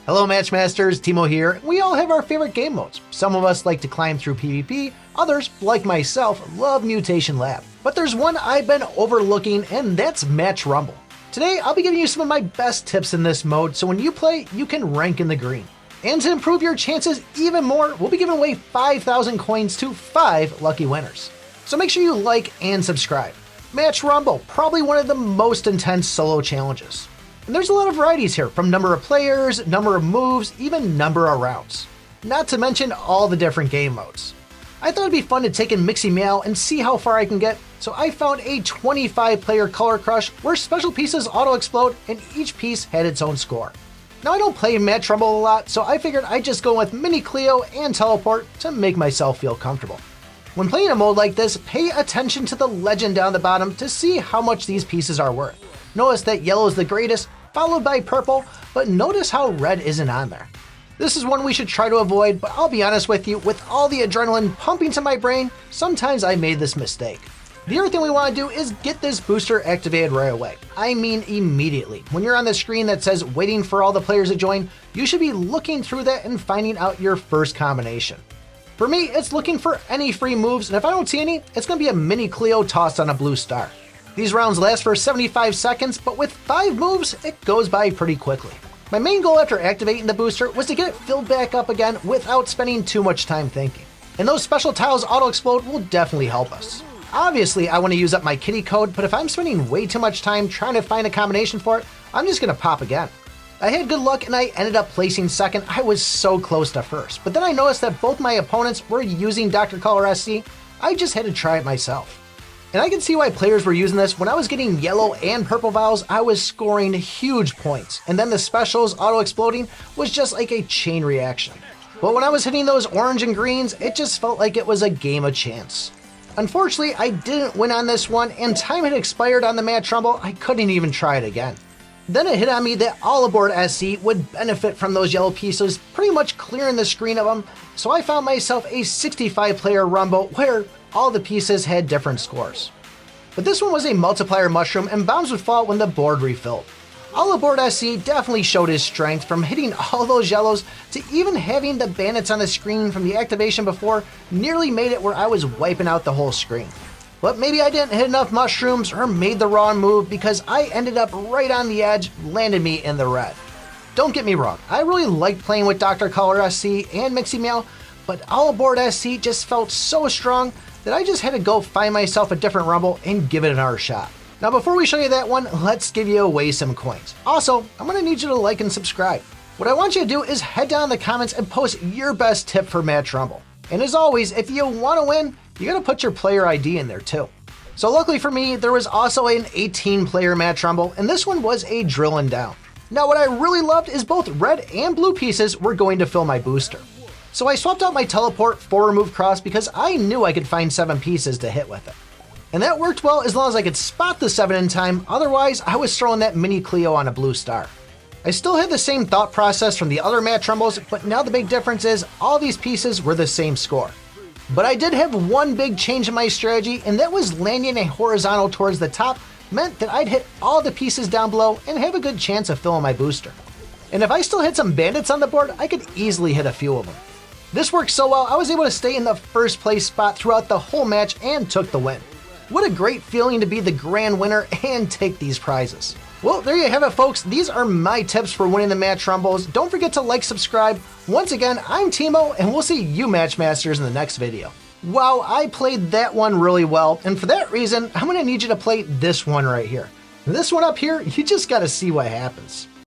Hello Matchmasters, Timo here. We all have our favorite game modes. Some of us like to climb through PvP, others, like myself, love Mutation Lab. But there's one I've been overlooking, and that's Match Rumble. Today, I'll be giving you some of my best tips in this mode, so when you play, you can rank in the green. And to improve your chances even more, we'll be giving away 5,000 coins to 5 lucky winners. So make sure you like and subscribe. Match Rumble, probably one of the most intense solo challenges. And there's a lot of varieties here, from number of players, number of moves, even number of rounds. Not to mention all the different game modes. I thought it'd be fun to take in Mixy Meow and see how far I can get, so I found a 25-player color crush where special pieces auto-explode and each piece had its own score. Now I don't play Match Rumble a lot, so I figured I'd just go with Mini Cleo and Teleport to make myself feel comfortable. When playing a mode like this, pay attention to the legend down the bottom to see how much these pieces are worth. Notice that yellow is the greatest, followed by purple, but notice how red isn't on there. This is one we should try to avoid, but I'll be honest with you, with all the adrenaline pumping to my brain, sometimes I made this mistake. The other thing we want to do is get this booster activated right away. I mean immediately. When you're on the screen that says waiting for all the players to join, you should be looking through that and finding out your first combination. For me, it's looking for any free moves, and if I don't see any, it's going to be a Mini Cleo tossed on a blue star. These rounds last for 75 seconds, but with 5 moves, it goes by pretty quickly. My main goal after activating the booster was to get it filled back up again without spending too much time thinking. And those special tiles auto-explode will definitely help us. Obviously, I want to use up my kitty code, but if I'm spending way too much time trying to find a combination for it, I'm just going to pop again. I had good luck and I ended up placing second. I was so close to first, but then I noticed that both my opponents were using Dr. Color SC. I just had to try it myself. And I can see why players were using this. When I was getting yellow and purple vials, I was scoring huge points. And then the specials auto-exploding was just like a chain reaction. But when I was hitting those orange and greens, it just felt like it was a game of chance. Unfortunately, I didn't win on this one, and time had expired on the Match Rumble. I couldn't even try it again. Then it hit on me that all aboard SC would benefit from those yellow pieces, pretty much clearing the screen of them. So I found myself a 65-player Rumble where all the pieces had different scores. But this one was a multiplier mushroom and bombs would fall when the board refilled. All aboard SC definitely showed his strength, from hitting all those yellows to even having the bandits on the screen from the activation before nearly made it where I was wiping out the whole screen. But maybe I didn't hit enough mushrooms or made the wrong move, because I ended up right on the edge, landed me in the red. Don't get me wrong, I really liked playing with Dr. Color SC and Mixy Meow, but all aboard SC just felt so strong that I just had to go find myself a different Rumble and give it another shot. Now before we show you that one, let's give you away some coins. Also, I'm going to need you to like and subscribe. What I want you to do is head down in the comments and post your best tip for Match Rumble. And as always, if you want to win, you got to put your player ID in there too. So luckily for me, there was also an 18-player Match Rumble, and this one was a Drillin Down. Now what I really loved is both red and blue pieces were going to fill my booster. So I swapped out my Teleport for Remove Cross because I knew I could find 7 pieces to hit with it. And that worked well as long as I could spot the 7 in time, otherwise I was throwing that Mini Cleo on a blue star. I still had the same thought process from the other Match Rumbles, but now the big difference is all these pieces were the same score. But I did have one big change in my strategy, and that was landing a horizontal towards the top meant that I'd hit all the pieces down below and have a good chance of filling my booster. And if I still had some bandits on the board, I could easily hit a few of them. This worked so well, I was able to stay in the first place spot throughout the whole match and took the win. What a great feeling to be the grand winner and take these prizes. Well, there you have it, folks. These are my tips for winning the Match Rumbles. Don't forget to like, subscribe. Once again, I'm Timo, and we'll see you Matchmasters in the next video. Wow, I played that one really well, and for that reason, I'm going to need you to play this one right here. This one up here, you just got to see what happens.